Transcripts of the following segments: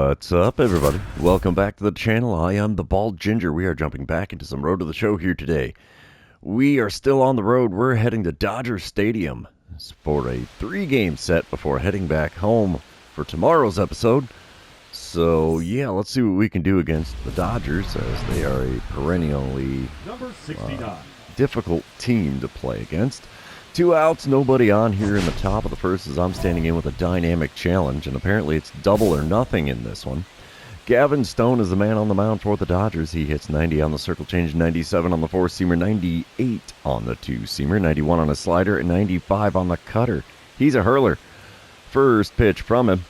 What's up, everybody? Welcome back to the channel. I am the Bald Ginger. We are jumping back into some Road to the Show here today. We are still on the road. We're heading to Dodger Stadium for a 3-game set before heading back home for tomorrow's episode. So, yeah, let's see what we can do against the Dodgers, as they are a perennially difficult team to play against. 2 outs, nobody on here in the top of the first as I'm standing in with a dynamic challenge, and apparently it's double or nothing in this one. Gavin Stone is the man on the mound for the Dodgers. He hits 90 on the circle change, 97 on the 4-seamer, 98 on the 2-seamer, 91 on a slider, and 95 on the cutter. He's a hurler. First pitch from him.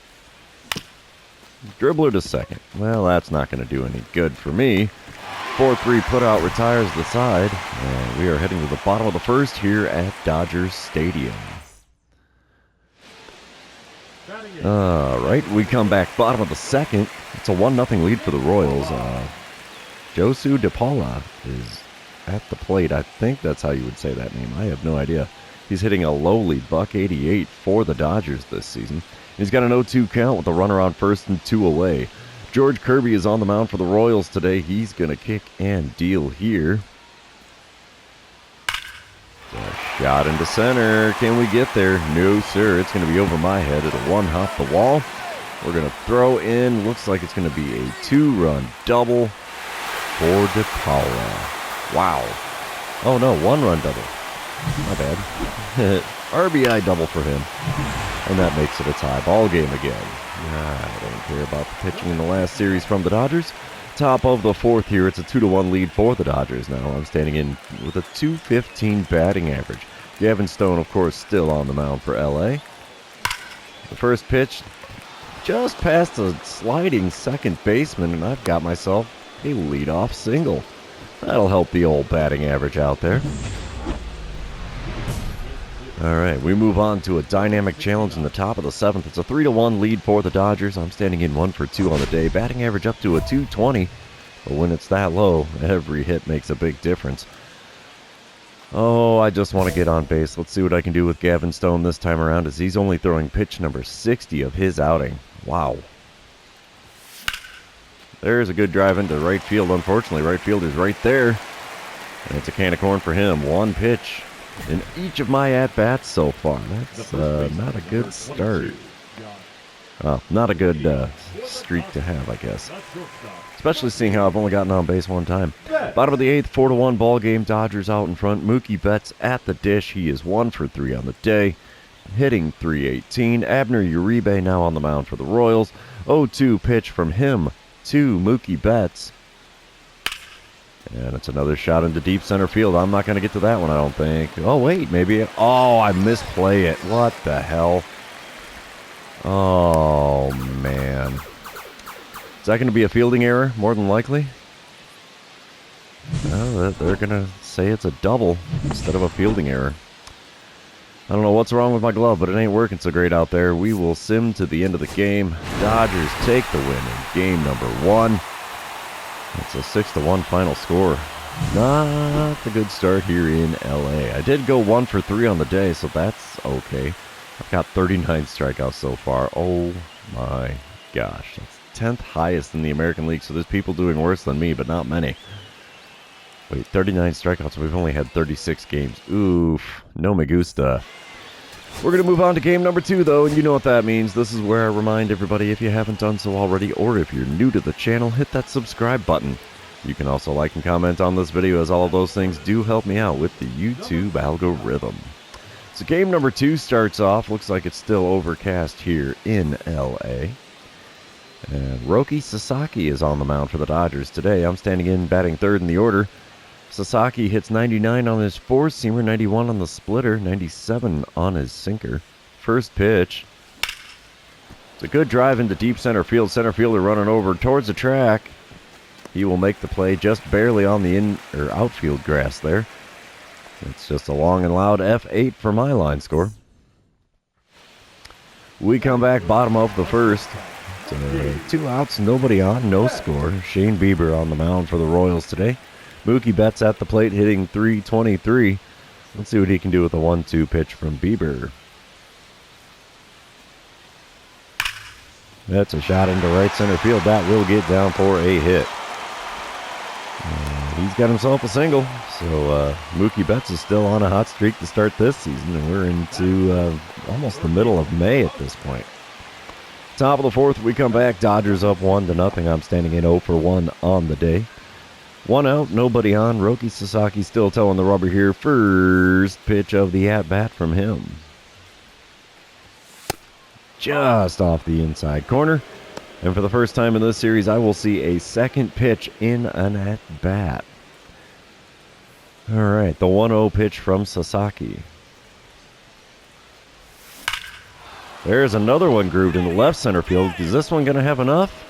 Dribbler to second. Well, that's not going to do any good for me. 4-3 putout retires the side, and we are heading to the bottom of the first here at Dodger Stadium. Alright, we come back bottom of the second. It's a 1-0 lead for the Royals. Josu DePaula is at the plate. I think that's how you would say that name. I have no idea. He's hitting a lowly $188 for the Dodgers this season. He's got an 0-2 count with a runner on first and 2 away. George Kirby is on the mound for the Royals today. He's going to kick and deal here. A shot into center. Can we get there? No, sir. It's going to be over my head. It'll one-hop the wall. We're going to throw in. Looks like it's going to be a 2-run double for DePaula. Wow. Oh, no. 1-run double. My bad. RBI double for him. And that makes it a tie ball game again. I don't care about the pitching in the last series from the Dodgers. Top of the fourth here. It's a 2-1 lead for the Dodgers now. I'm standing in with a .215 batting average. Gavin Stone, of course, still on the mound for LA. The first pitch just past a sliding second baseman, and I've got myself a leadoff single. That'll help the old batting average out there. All right, we move on to a dynamic challenge in the top of the seventh. It's a 3-1 lead for the Dodgers. I'm standing in 1 for 2 on the day. Batting average up to a .220. But when it's that low, every hit makes a big difference. Oh, I just want to get on base. Let's see what I can do with Gavin Stone this time around, as he's only throwing pitch number 60 of his outing. Wow. There's a good drive into right field. Unfortunately, right fielder's right there. And it's a can of corn for him. 1 pitch in each of my at-bats so far. That's not a good start. Well, not a good streak to have, I guess. Especially seeing how I've only gotten on base 1 time. Bottom of the 8th, 4-1 ball game. Dodgers out in front. Mookie Betts at the dish. He is 1 for 3 on the day, hitting .318. Abner Uribe now on the mound for the Royals. 0-2 pitch from him to Mookie Betts. And it's another shot into deep center field. I'm not going to get to that one, I don't think. Oh, wait, maybe. Oh, I misplay it. What the hell? Oh, man. Is that going to be a fielding error, more than likely? Well, they're going to say it's a double instead of a fielding error. I don't know what's wrong with my glove, but it ain't working so great out there. We will sim to the end of the game. Dodgers take the win in game number 1. It's a 6-1 final score. Not a good start here in LA. I did go 1 for 3 on the day, so that's okay. I've got 39 strikeouts so far. Oh my gosh. That's 10th highest in the American League, so there's people doing worse than me, but not many. Wait, 39 strikeouts. We've only had 36 games. Oof. No me gusta. We're going to move on to game number 2, though, and you know what that means. This is where I remind everybody, if you haven't done so already, or if you're new to the channel, hit that subscribe button. You can also like and comment on this video, as all of those things do help me out with the YouTube algorithm. So game number 2 starts off. Looks like it's still overcast here in LA. And Roki Sasaki is on the mound for the Dodgers today. I'm standing in batting 3rd in the order. Sasaki hits 99 on his 4-seamer, 91 on the splitter, 97 on his sinker. First pitch. It's a good drive into deep center field. Center fielder running over towards the track. He will make the play just barely on the outfield grass there. It's just a long and loud F8 for my line score. We come back bottom of the first. 2 outs, nobody on, no score. Shane Bieber on the mound for the Royals today. Mookie Betts at the plate, hitting .323. Let's see what he can do with a 1-2 pitch from Bieber. That's a shot into right center field. That will get down for a hit. And he's got himself a single. So Mookie Betts is still on a hot streak to start this season. And we're into almost the middle of May at this point. Top of the fourth, we come back. Dodgers up 1-0. I'm standing in 0 for 1 on the day. One out, nobody on. Roki Sasaki still towing the rubber here. First pitch of the at-bat from him. Just off the inside corner. And for the first time in this series, I will see a second pitch in an at-bat. All right, the 1-0 pitch from Sasaki. There's another one grooved in the left center field. Is this one going to have enough?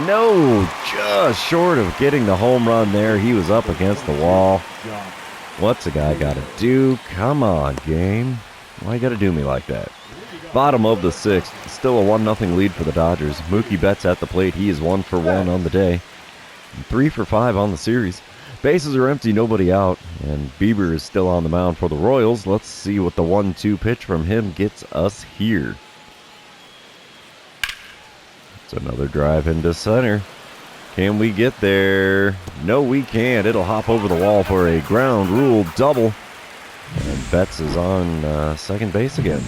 No, just short of getting the home run there. He was up against the wall. What's a guy got to do? Come on, game. Why you got to do me like that? Bottom of the sixth. Still a 1-0 lead for the Dodgers. Mookie Betts at the plate. He is 1 for 1 on the day. 3 for 5 on the series. Bases are empty, nobody out. And Bieber is still on the mound for the Royals. Let's see what the 1-2 pitch from him gets us here. It's another drive into center. Can we get there? No, we can't. It'll hop over the wall for a ground rule double. And Betts is on second base again.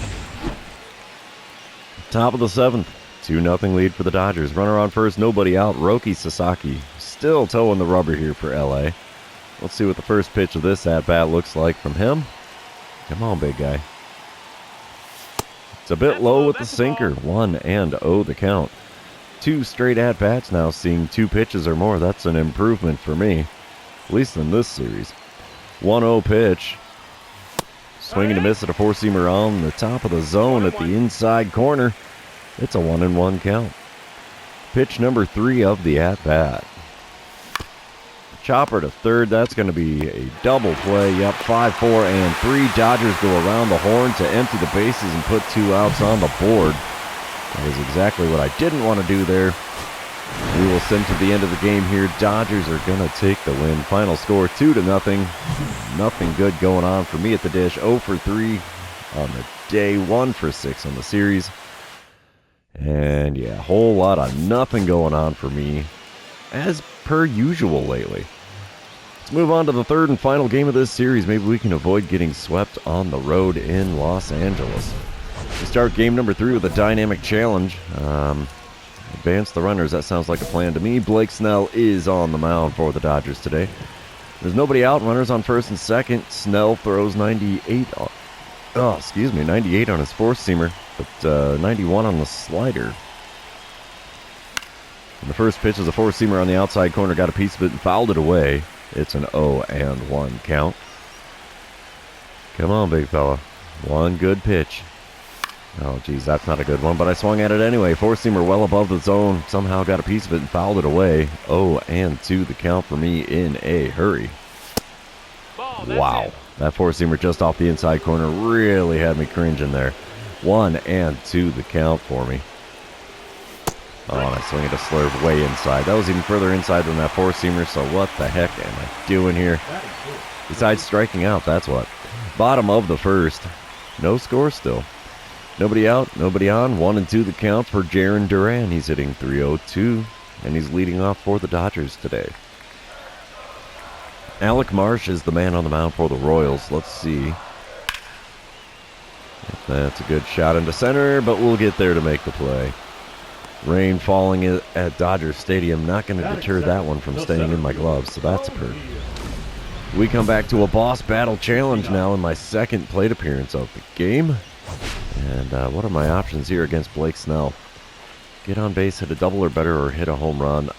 Top of the seventh. 2-0 lead for the Dodgers. Runner on first, nobody out. Roki Sasaki still towing the rubber here for LA. Let's see what the first pitch of this at-bat looks like from him. Come on, big guy. It's a bit low with the sinker. 1-0 the count. 2 straight at-bats now, seeing 2 pitches or more. That's an improvement for me, at least in this series. 1-0 pitch. Swinging to miss at a four-seamer on the top of the zone at the inside corner. It's a 1-1 count. Pitch number 3 of the at-bat. Chopper to third. That's going to be a double play. Yep, 5, 4, and 3. Dodgers go around the horn to empty the bases and put 2 outs on the board. That is exactly what I didn't want to do there. We will send to the end of the game here. Dodgers are going to take the win. Final score 2-0. Nothing good going on for me at the dish. 0 for 3 on the day. 1 for 6 on the series. And yeah, a whole lot of nothing going on for me as per usual lately. Let's move on to the third and final game of this series. Maybe we can avoid getting swept on the road in Los Angeles. We start game number 3 with a dynamic challenge. Advance the runners. That sounds like a plan to me. Blake Snell is on the mound for the Dodgers today. There's nobody out. Runners on first and second. Snell throws 98 on, 98 on his four-seamer, but 91 on the slider. And the first pitch is a four-seamer on the outside corner. Got a piece of it and fouled it away. It's an 0-1 count. Come on, big fella. One good pitch. Oh, geez, that's not a good one, but I swung at it anyway. Four-seamer well above the zone. Somehow got a piece of it and fouled it away. 0-2 the count for me in a hurry. Wow. That four-seamer just off the inside corner really had me cringing there. 1-2 the count for me. Oh, and I swing it a slurve way inside. That was even further inside than that four-seamer, so what the heck am I doing here? Besides striking out, that's what. Bottom of the first. No score still. Nobody out, nobody on. 1-2 the count for Jarren Duran. He's hitting .302, and he's leading off for the Dodgers today. Alec Marsh is the man on the mound for the Royals. Let's see. That's a good shot into center, but we'll get there to make the play. Rain falling at Dodger Stadium. Not going to deter that one from staying in my gloves, so that's a perk. We come back to a boss battle challenge now in my second plate appearance of the game. And what are my options here against Blake Snell? Get on base, hit a double or better, or hit a home run.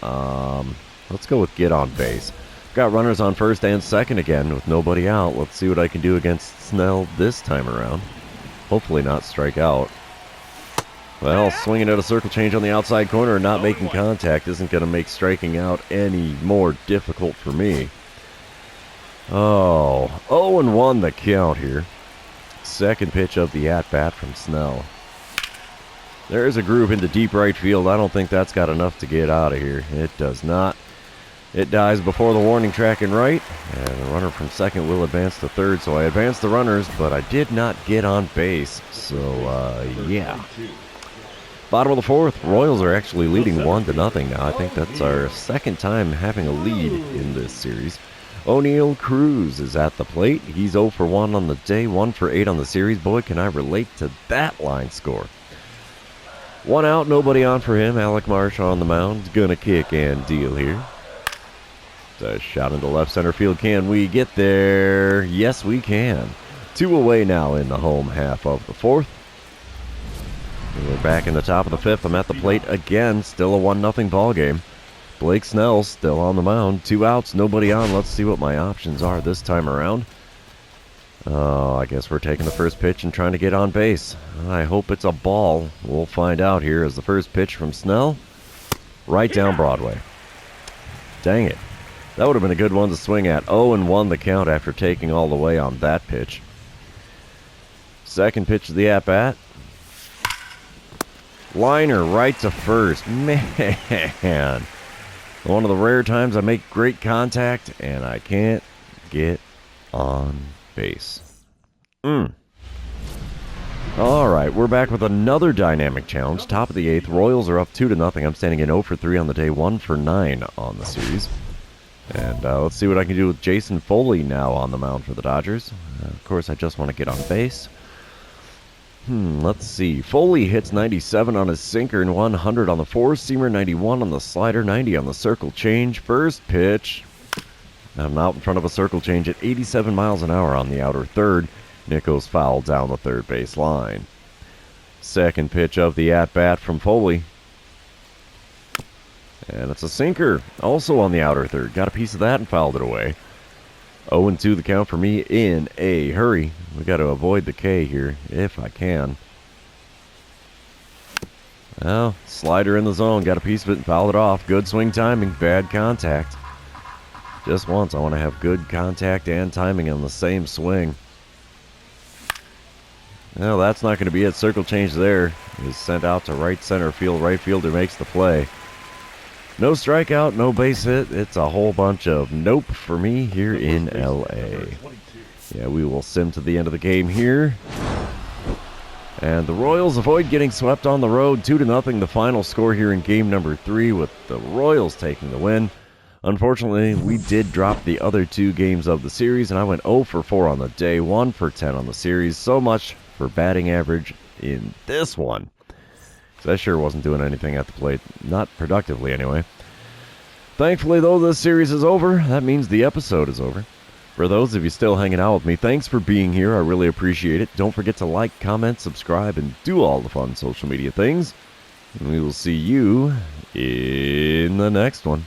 Let's go with get on base. Got runners on first and second again with nobody out. Let's see what I can do against Snell this time around. Hopefully not strike out. Well, swinging at a circle change on the outside corner and not making contact isn't going to make striking out any more difficult for me. Oh, 0-1 the count here. Second pitch of the at-bat from Snell. There's a groove into deep right field. I don't think that's got enough to get out of here. It does not. It dies before the warning track in right, and the runner from second will advance to third. So I advanced the runners, but I did not get on base. So, yeah. Bottom of the fourth, Royals are actually leading 1-0 now. I think that's our second time having a lead in this series. O'Neal Cruz is at the plate. He's 0 for 1 on the day, 1 for 8 on the series. Boy, can I relate to that line score. 1 out, nobody on for him. Alec Marsh on the mound. Gonna kick and deal here. It's a shot into left center field. Can we get there? Yes, we can. 2 away now in the home half of the fourth. And we're back in the top of the fifth. I'm at the plate again. Still a 1-0 ball game. Blake Snell still on the mound. 2 outs, nobody on. Let's see what my options are this time around. Oh, I guess we're taking the first pitch and trying to get on base. I hope it's a ball. We'll find out here as the first pitch from Snell. Right down Broadway. Dang it. That would have been a good one to swing at. 0-1 the count after taking all the way on that pitch. Second pitch of the at-bat. Liner right to first. Man. One of the rare times I make great contact and I can't get on base. All right, we're back with another dynamic challenge. Top of the 8th. Royals are up 2-0. I'm standing in 0 for 3 on the day, 1 for 9 on the series. And let's see what I can do with Jason Foley now on the mound for the Dodgers. Of course, I just want to get on base. Let's see. Foley hits 97 on his sinker and 100 on the four-seamer, 91 on the slider, 90 on the circle change. First pitch. I'm out in front of a circle change at 87 miles an hour on the outer third. Nichols fouled down the third base line. Second pitch of the at-bat from Foley. And it's a sinker, also on the outer third. Got a piece of that and fouled it away. 0-2 the count for me in a hurry. We got to avoid the K here, if I can. Well, slider in the zone. Got a piece of it and fouled it off. Good swing timing, bad contact. Just once, I want to have good contact and timing on the same swing. Well, that's not going to be it. Circle change there is sent out to right center field. Right fielder makes the play. No strikeout, no base hit. It's a whole bunch of nope for me here in L.A. Yeah, we will sim to the end of the game here. And the Royals avoid getting swept on the road. 2-0 the final score here in game number 3 with the Royals taking the win. Unfortunately, we did drop the other 2 games of the series, and I went 0 for 4 on the day, 1 for 10 on the series. So much for batting average in this one. Because I sure wasn't doing anything at the plate. Not productively, anyway. Thankfully, though, this series is over. That means the episode is over. For those of you still hanging out with me, thanks for being here. I really appreciate it. Don't forget to like, comment, subscribe, and do all the fun social media things. And we will see you in the next one.